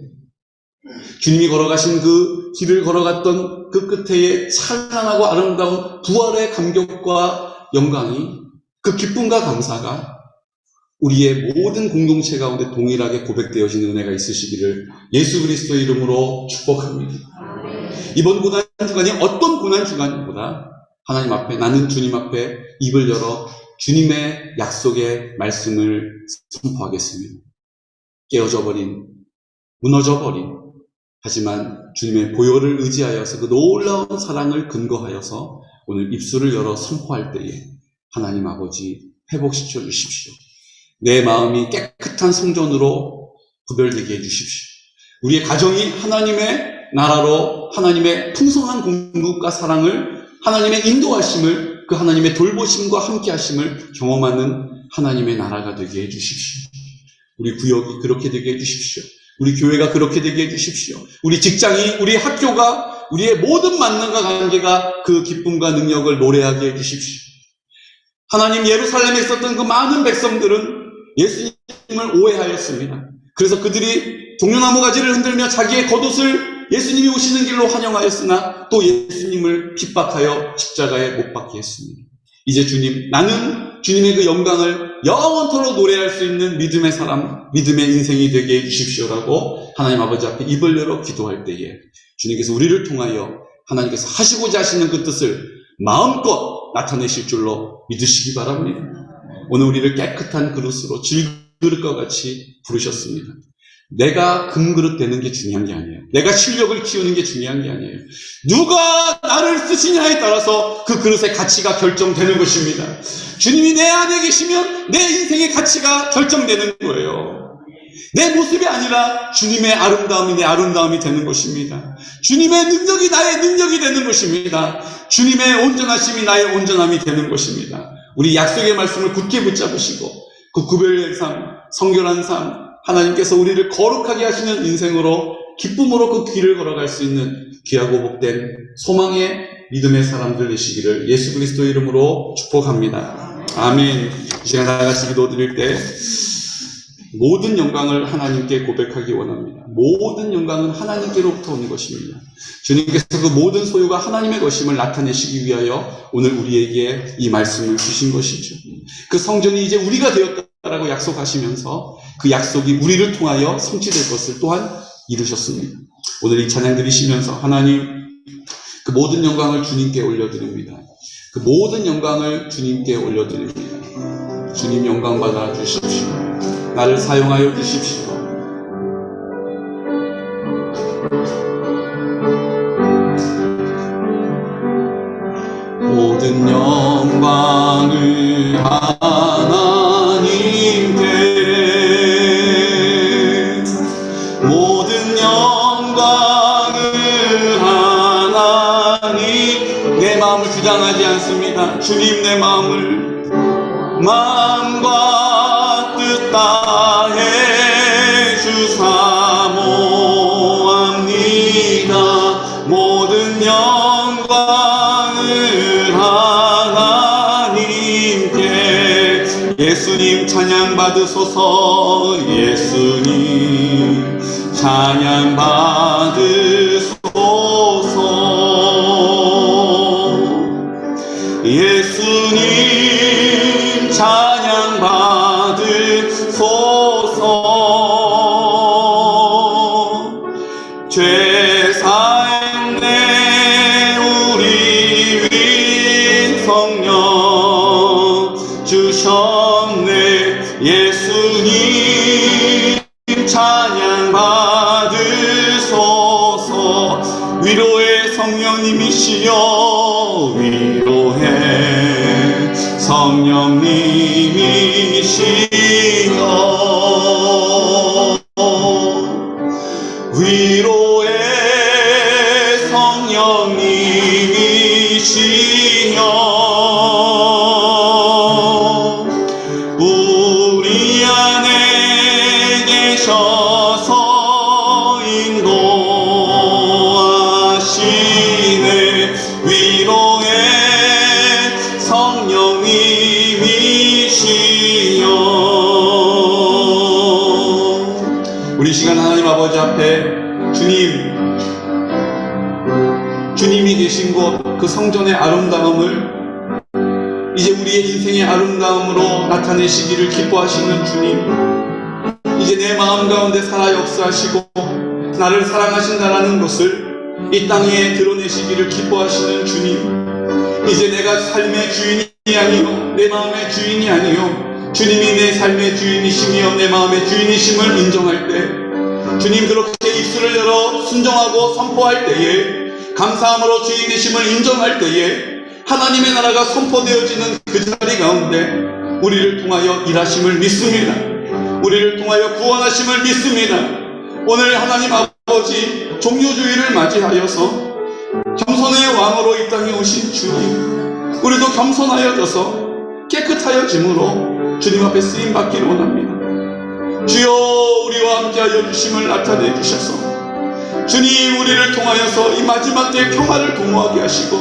주님이 걸어가신 그 길을 걸어갔던 그 끝에의 찬란하고 아름다운 부활의 감격과 영광이 그 기쁨과 감사가 우리의 모든 공동체 가운데 동일하게 고백되어지는 은혜가 있으시기를 예수 그리스도의 이름으로 축복합니다. 이번 고난주간이 어떤 고난주간보다 하나님 앞에 나는 주님 앞에 입을 열어 주님의 약속의 말씀을 선포하겠습니다. 깨어져 버린, 무너져 버린 하지만 주님의 보혈을 의지하여서 그 놀라운 사랑을 근거하여서 오늘 입술을 열어 선포할 때에 하나님 아버지 회복시켜 주십시오. 내 마음이 깨끗한 성전으로 구별되게 해주십시오. 우리의 가정이 하나님의 나라로 하나님의 풍성한 공급과 사랑을 하나님의 인도하심을 그 하나님의 돌보심과 함께하심을 경험하는 하나님의 나라가 되게 해주십시오. 우리 구역이 그렇게 되게 해주십시오. 우리 교회가 그렇게 되게 해주십시오. 우리 직장이, 우리 학교가, 우리의 모든 만남과 관계가 그 기쁨과 능력을 노래하게 해주십시오. 하나님 예루살렘에 있었던 그 많은 백성들은 예수님을 오해하였습니다. 그래서 그들이 종려나무 가지를 흔들며 자기의 겉옷을 예수님이 오시는 길로 환영하였으나 또 예수님을 핍박하여 십자가에 못 박게 했습니다. 이제 주님, 나는 주님의 그 영광을 영원토록 노래할 수 있는 믿음의 사람, 믿음의 인생이 되게 해주십시오라고 하나님 아버지 앞에 입을 열어 기도할 때에 주님께서 우리를 통하여 하나님께서 하시고자 하시는 그 뜻을 마음껏 나타내실 줄로 믿으시기 바랍니다. 오늘 우리를 깨끗한 그릇으로 질그릇과 같이 부르셨습니다. 내가 금그릇 되는 게 중요한 게 아니에요. 내가 실력을 키우는 게 중요한 게 아니에요. 누가 나를 쓰시냐에 따라서 그 그릇의 가치가 결정되는 것입니다. 주님이 내 안에 계시면 내 인생의 가치가 결정되는 거예요. 내 모습이 아니라 주님의 아름다움이 내 아름다움이 되는 것입니다. 주님의 능력이 나의 능력이 되는 것입니다. 주님의 온전하심이 나의 온전함이 되는 것입니다. 우리 약속의 말씀을 굳게 붙잡으시고 그 구별된 삶, 성결한 삶, 하나님께서 우리를 거룩하게 하시는 인생으로 기쁨으로 그 길을 걸어갈 수 있는 귀하고 복된 소망의 믿음의 사람들 되시기를 예수 그리스도의 이름으로 축복합니다. 아멘. 이 시간 다 같이 기도드릴 때 모든 영광을 하나님께 고백하기 원합니다. 모든 영광은 하나님께로부터 오는 것입니다. 주님께서 그 모든 소유가 하나님의 것임을 나타내시기 위하여 오늘 우리에게 이 말씀을 주신 것이죠. 그 성전이 이제 우리가 되었다라고 약속하시면서 그 약속이 우리를 통하여 성취될 것을 또한 이루셨습니다. 오늘 이 찬양 드리시면서 하나님 그 모든 영광을 주님께 올려드립니다. 그 모든 영광을 주님께 올려드립니다. 주님 영광 받아 주십시오. 나를 사용하여 주십시오. 모든 영광을 하나님께, 모든 영광을 하나님께 모아옵니다. 주님, 내 마음과 뜻 다해 주사 모합니다. 모든 영광을 하나님께. 예수님 찬양 받으소서. 예수님 찬양 받으소서. 예수님 찬양 받으소서. 죄 사했네 우리 윈 성령 주셨네. 예수님 찬양 받으소서. 위로의 성령님이시여 위로의 성령님이시여 위로의 성령님이시여 우리 안에 계셔서 인도하시네. 위로의 성령님이시여. 우리 시간 하나님 아버지 앞에 주님이 계신 곳, 그 성전의 아름다움을 이제 우리의 인생의 아름다움으로 나타내시기를 기뻐하시는 주님, 이제 내 마음 가운데 살아 역사하시고 나를 사랑하신다라는 것을 이 땅에 드러내시기를 기뻐하시는 주님, 이제 내가 삶의 주인이 아니요 내 마음의 주인이 아니요 주님이 내 삶의 주인이시며 내 마음의 주인이심을 인정할 때, 주님 그렇게 입술을 열어 순종하고 선포할 때에, 감사함으로 주인이심을 인정할 때에 하나님의 나라가 선포되어지는 그 자리 가운데 우리를 통하여 일하심을 믿습니다. 우리를 통하여 구원하심을 믿습니다. 오늘 하나님 아버지 종료주의를 맞이하여서 겸손의 왕으로 이 땅에 오신 주님, 우리도 겸손하여져서 깨끗하여짐으로 주님 앞에 쓰임받기를 원합니다. 주여 우리와 함께하여 주심을 나타내 주셔서 주님 우리를 통하여서 이 마지막 때의 평화를 도모하게 하시고,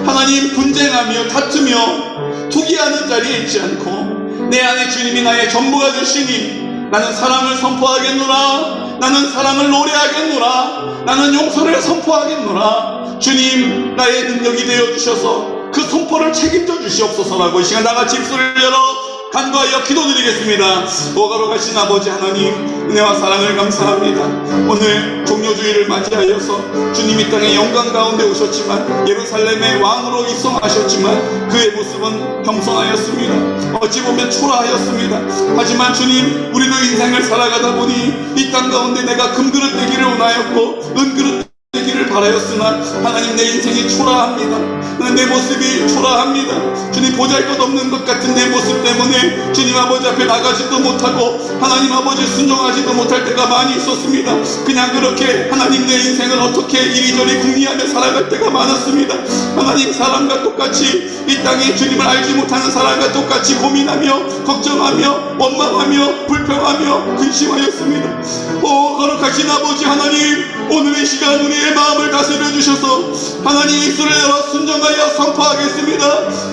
하나님 분쟁하며 다투며 투기하는 자리에 있지 않고 내 안에 주님이 나의 전부가 되시니 나는 사랑을 선포하겠노라, 나는 사랑을 노래하겠노라, 나는 용서를 선포하겠노라. 주님 나의 능력이 되어주셔서 그 선포를 책임져 주시옵소서라고 이 시간 나같이 입술을 열어 간구하여 기도드리겠습니다. 오가로 가신 아버지 하나님, 은혜와 사랑을 감사합니다. 오늘 종료주의를 맞이하여서 주님 이 땅의 영광 가운데 오셨지만, 예루살렘의 왕으로 입성하셨지만 그의 모습은 겸손하였습니다. 어찌 보면 초라하였습니다. 하지만 주님, 우리도 인생을 살아가다 보니 이 땅 가운데 내가 금그릇 되기를 원하였고 은그릇 되기를 바라였으나 하나님 내 인생이 초라합니다. 내 모습이 초라합니다. 주님 보잘것없는 것 같은 내 모습 때문에 주님 아버지 앞에 나가지도 못하고 하나님 아버지 순종하지도 못할 때가 많이 있었습니다. 그냥 그렇게 하나님 내 인생을 어떻게 이리저리 궁리하며 살아갈 때가 많았습니다. 하나님 사람과 똑같이 이 땅에 주님을 알지 못하는 사람과 똑같이 고민하며 걱정하며 원망하며 불평하며 근심하였습니다. 오 거룩하신 아버지 하나님, 오늘의 시간 우리의 마음을 다스려 주셔서 하나님 입술을 열어 순종하여 선포하겠습니다.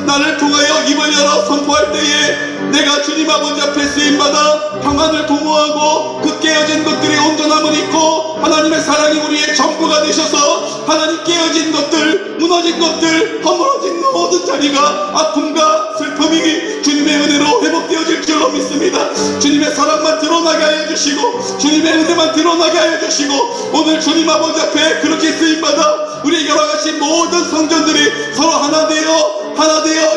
나를 통하여 입을 열어 선포할 때에 내가 주님 아버지 앞에 쓰임받아 평안을 도모하고 그 깨어진 것들이 온전함을 입고 하나님의 사랑이 우리의 전부가 되셔서 하나님 깨어진 것들, 무너진 것들, 허물어진 모든 자리가 아픔과 슬픔이 주님의 은혜로 회복되어질 줄로 믿습니다. 주님의 사랑만 드러나게 하여 주시고 주님의 은혜만 드러나게 하여 주시고 오늘 주님 아버지 앞에 그렇게 쓰임받아 우리에게 허락하신 모든 성전들이 서로 하나 되어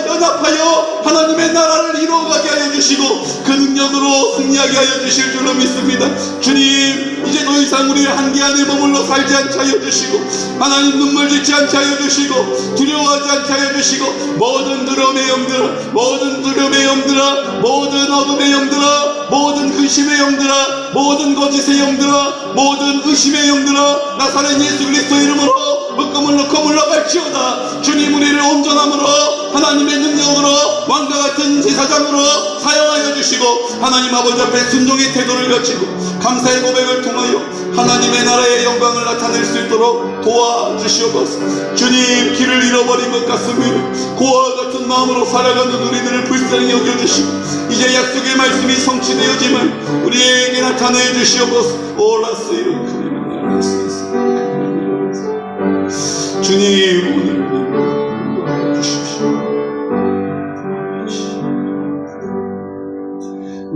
연합하여 하나님의 나라를 이루어가게 하여 주시고 그 능력으로 승리하게 하여 주실 줄로 믿습니다. 주님, 이제 더 이상 우리의 한계 안에 머물러 살지 않게 하여 주시고 하나님 눈물 짓지 않게 하여 주시고 두려워하지 않게 하여 주시고 모든 두려움의 영들아, 모든 두려움의 영들아, 모든 어둠의 영들아, 모든 근심의 영들아, 모든 거짓의 영들아, 모든 의심의 영들아, 나사렛 예수 그리스도 이름으로 묶음을 놓고 물러갈지어다. 주님 우리를 온전함으로 하나님의 능력으로 왕과 같은 제사장으로 사용하여 주시고 하나님 아버지 앞에 순종의 태도를 가지고 감사의 고백을 통하여 하나님의 나라의 영광을 나타낼 수 있도록 도와주시옵소서. 주님, 길을 잃어버린 것 같습니다. 고아와 같은 마음으로 살아가는 우리들을 불쌍히 여겨주시고 이제 약속의 말씀이 성취되어지만 우리에게 나타내 주시옵소서. 올라스이로 주님, 오늘 주십시오.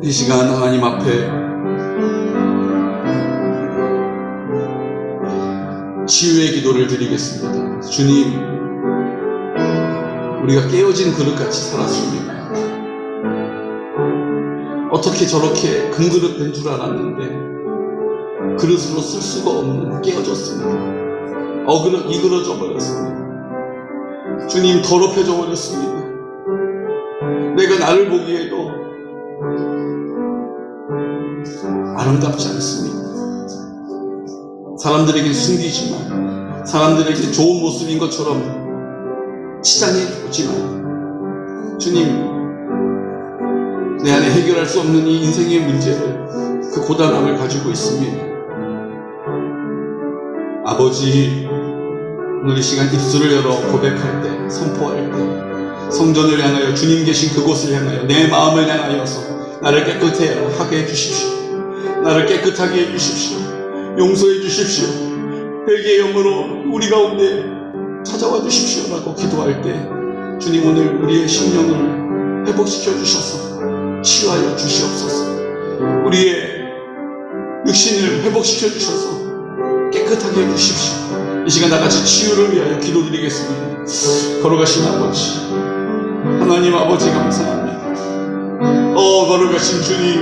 이 시간 하나님 앞에 치유의 기도를 드리겠습니다. 주님, 우리가 깨어진 그릇같이 살았습니다. 어떻게 저렇게 금그릇 된 줄 알았는데 그릇으로 쓸 수가 없는 깨어졌습니다. 이그러져 버렸습니다. 주님, 더럽혀져 버렸습니다. 내가 나를 보기에도 아름답지 않습니다. 사람들에게 숨기지만, 사람들에게 좋은 모습인 것처럼 치장해 보지만, 주님, 내 안에 해결할 수 없는 이 인생의 문제를, 그 고단함을 가지고 있습니다. 아버지, 오늘 이 시간 입술을 열어 고백할 때, 선포할 때, 성전을 향하여, 주님 계신 그곳을 향하여, 내 마음을 향하여서 나를 깨끗하게 해주십시오. 나를 깨끗하게 해주십시오. 용서해 주십시오. 회개의 영으로 우리 가운데 찾아와 주십시오라고 기도할 때, 주님, 오늘 우리의 심령을 회복시켜 주셔서 치유하여 주시옵소서. 우리의 육신을 회복시켜 주셔서 깨끗하게 해주십시오. 이 시간 나같이 치유를 위하여 기도드리겠습니다. 걸어가신 아버지, 하나님 아버지 감사합니다. 걸어가신 주님,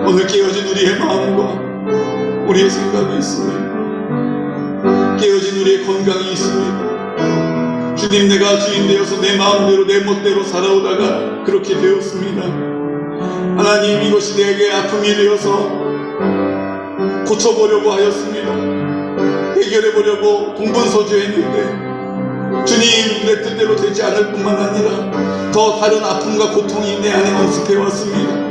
오늘 깨어진 우리의 마음과 우리의 생각이 있습니다. 깨어진 우리의 건강이 있습니다. 주님, 내가 주인 되어서 내 마음대로 내 멋대로 살아오다가 그렇게 되었습니다. 하나님, 이것이 내게 아픔이 되어서 고쳐보려고 하였습니다. 해결해보려고 동분서주했는데 주님, 내 뜻대로 되지 않을 뿐만 아니라 더 다른 아픔과 고통이 내 안에 엄습해왔습니다.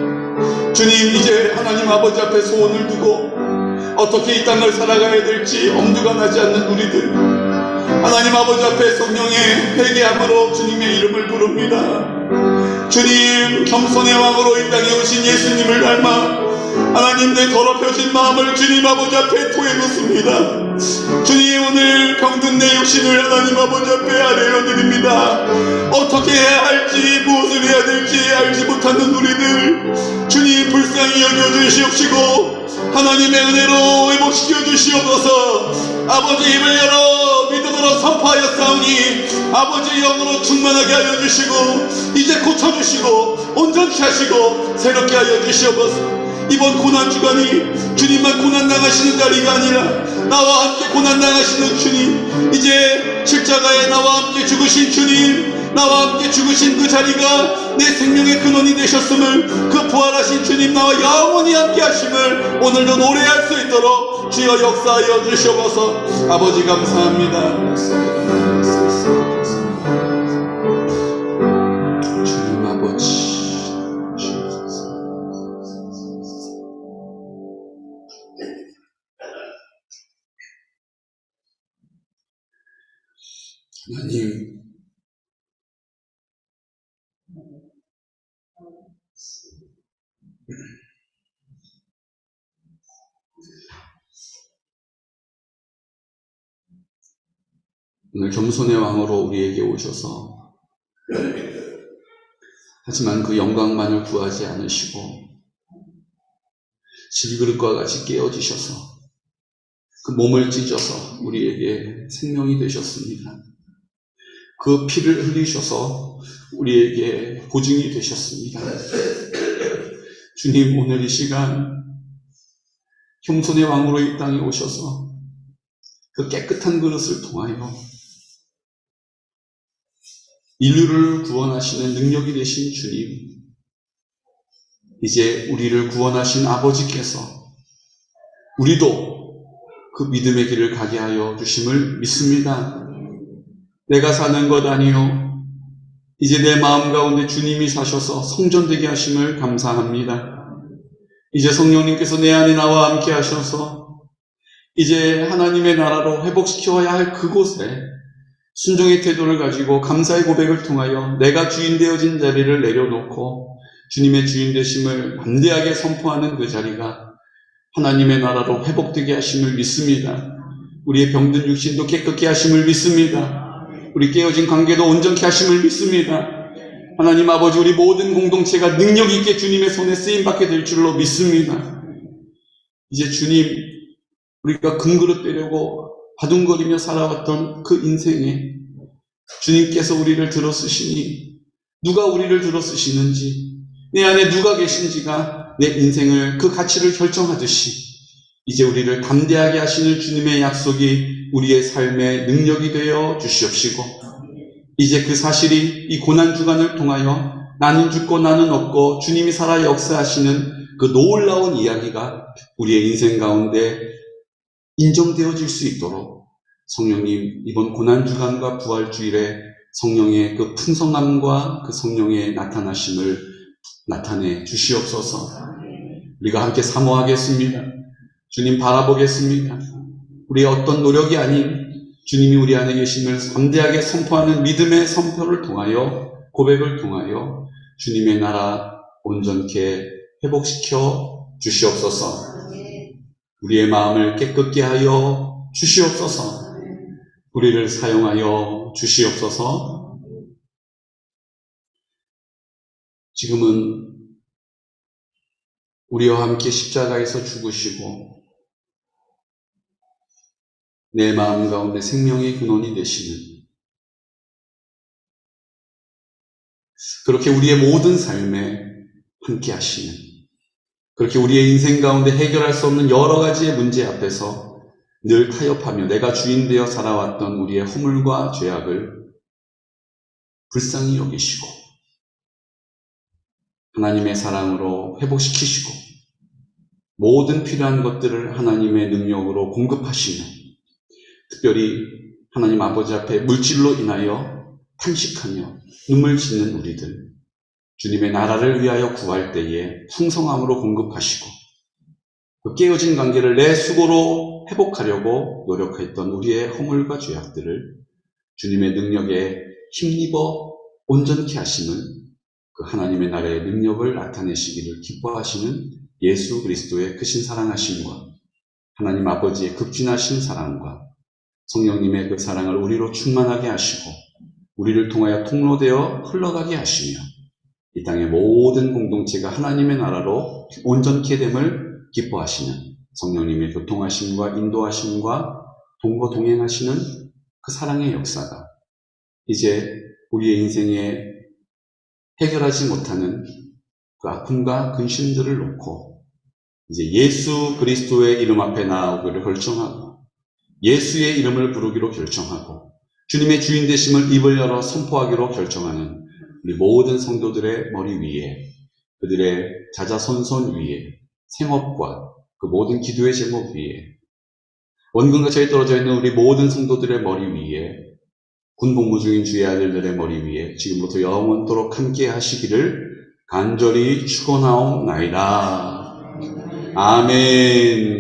주님, 이제 하나님 아버지 앞에 소원을 두고 어떻게 이 땅을 살아가야 될지 엄두가 나지 않는 우리들, 하나님 아버지 앞에 성령의 회개함으로 주님의 이름을 부릅니다. 주님, 겸손의 왕으로 이 땅에 오신 예수님을 닮아 하나님, 내 더럽혀진 마음을 주님 아버지 앞에 토해놓습니다. 주님, 오늘 병든 내 육신을 하나님 아버지 앞에 아뢰어 드립니다. 어떻게 해야 할지, 무엇을 해야 될지 알지 못하는 우리들, 주님 불쌍히 여겨주시옵시고 하나님의 은혜로 회복시켜 주시옵소서. 아버지, 입을 열어 믿음으로 선포하여 싸우니 아버지의 영으로 충만하게 하여 주시고 이제 고쳐주시고 온전케 하시고 새롭게 하여 주시옵소서. 이번 고난주간이 주님만 고난당하시는 자리가 아니라 나와 함께 고난당하시는 주님, 이제 십자가에 나와 함께 죽으신 주님, 나와 함께 죽으신 그 자리가 내 생명의 근원이 되셨음을, 그 부활하신 주님 나와 영원히 함께 하심을 오늘도 노래할 수 있도록 주여 역사하여 주시옵소서. 아버지 감사합니다. 주님 아버지, 하나님, 오늘 겸손의 왕으로 우리에게 오셔서 하지만 그 영광만을 구하지 않으시고 질그릇과 같이 깨어지셔서 그 몸을 찢어서 우리에게 생명이 되셨습니다. 그 피를 흘리셔서 우리에게 보증이 되셨습니다. 주님, 오늘 이 시간 겸손의 왕으로 이 땅에 오셔서 그 깨끗한 그릇을 통하여 인류를 구원하시는 능력이 되신 주님, 이제 우리를 구원하신 아버지께서 우리도 그 믿음의 길을 가게 하여 주심을 믿습니다. 내가 사는 것 아니요 이제 내 마음 가운데 주님이 사셔서 성전되게 하심을 감사합니다. 이제 성령님께서 내 안에 나와 함께 하셔서 이제 하나님의 나라로 회복시켜야 할 그곳에 순종의 태도를 가지고 감사의 고백을 통하여 내가 주인 되어진 자리를 내려놓고 주님의 주인 되심을 담대하게 선포하는 그 자리가 하나님의 나라로 회복되게 하심을 믿습니다. 우리의 병든 육신도 깨끗게 하심을 믿습니다. 우리 깨어진 관계도 온전케 하심을 믿습니다. 하나님 아버지, 우리 모든 공동체가 능력 있게 주님의 손에 쓰임받게 될 줄로 믿습니다. 이제 주님, 우리가 금그릇 되려고 바둥거리며 살아왔던 그 인생에 주님께서 우리를 들어쓰시니, 누가 우리를 들어쓰시는지, 내 안에 누가 계신지가 내 인생을, 그 가치를 결정하듯이 이제 우리를 담대하게 하시는 주님의 약속이 우리의 삶의 능력이 되어 주시옵시고, 이제 그 사실이 이 고난주간을 통하여 나는 죽고 나는 없고 주님이 살아 역사하시는 그 놀라운 이야기가 우리의 인생 가운데 인정되어질 수 있도록 성령님, 이번 고난주간과 부활주일에 성령의 그 풍성함과 그 성령의 나타나심을 나타내 주시옵소서. 우리가 함께 사모하겠습니다. 주님 바라보겠습니다. 우리의 어떤 노력이 아닌 주님이 우리 안에 계심을 담대하게 선포하는 믿음의 선포를 통하여, 고백을 통하여 주님의 나라 온전케 회복시켜 주시옵소서. 우리의 마음을 깨끗게 하여 주시옵소서. 우리를 사용하여 주시옵소서. 지금은 우리와 함께 십자가에서 죽으시고 내 마음 가운데 생명의 근원이 되시는, 그렇게 우리의 모든 삶에 함께 하시는, 그렇게 우리의 인생 가운데 해결할 수 없는 여러 가지의 문제 앞에서 늘 타협하며 내가 주인 되어 살아왔던 우리의 허물과 죄악을 불쌍히 여기시고 하나님의 사랑으로 회복시키시고 모든 필요한 것들을 하나님의 능력으로 공급하시며, 특별히 하나님 아버지 앞에 물질로 인하여 탄식하며 눈물 짓는 우리들, 주님의 나라를 위하여 구할 때에 풍성함으로 공급하시고 그 깨어진 관계를 내 수고로 회복하려고 노력했던 우리의 허물과 죄악들을 주님의 능력에 힘입어 온전케 하시는 그 하나님의 나라의 능력을 나타내시기를 기뻐하시는 예수 그리스도의 크신 사랑하심과 하나님 아버지의 극진하신 사랑과 성령님의 그 사랑을 우리로 충만하게 하시고 우리를 통하여 통로되어 흘러가게 하시며 이 땅의 모든 공동체가 하나님의 나라로 온전케 됨을 기뻐하시는 성령님의 교통하심과 인도하심과 동거동행하시는 그 사랑의 역사가 이제 우리의 인생에 해결하지 못하는 그 아픔과 근심들을 놓고 이제 예수 그리스도의 이름 앞에 나아오기를 결정하고 예수의 이름을 부르기로 결정하고 주님의 주인 되심을 입을 열어 선포하기로 결정하는 우리 모든 성도들의 머리 위에, 그들의 자자손손 위에, 생업과 그 모든 기도의 제목 위에, 원근과 저에 떨어져 있는 우리 모든 성도들의 머리 위에, 군복무 중인 주의 아들들의 머리 위에 지금부터 영원토록 함께 하시기를 간절히 축원하옵나이다. 아멘.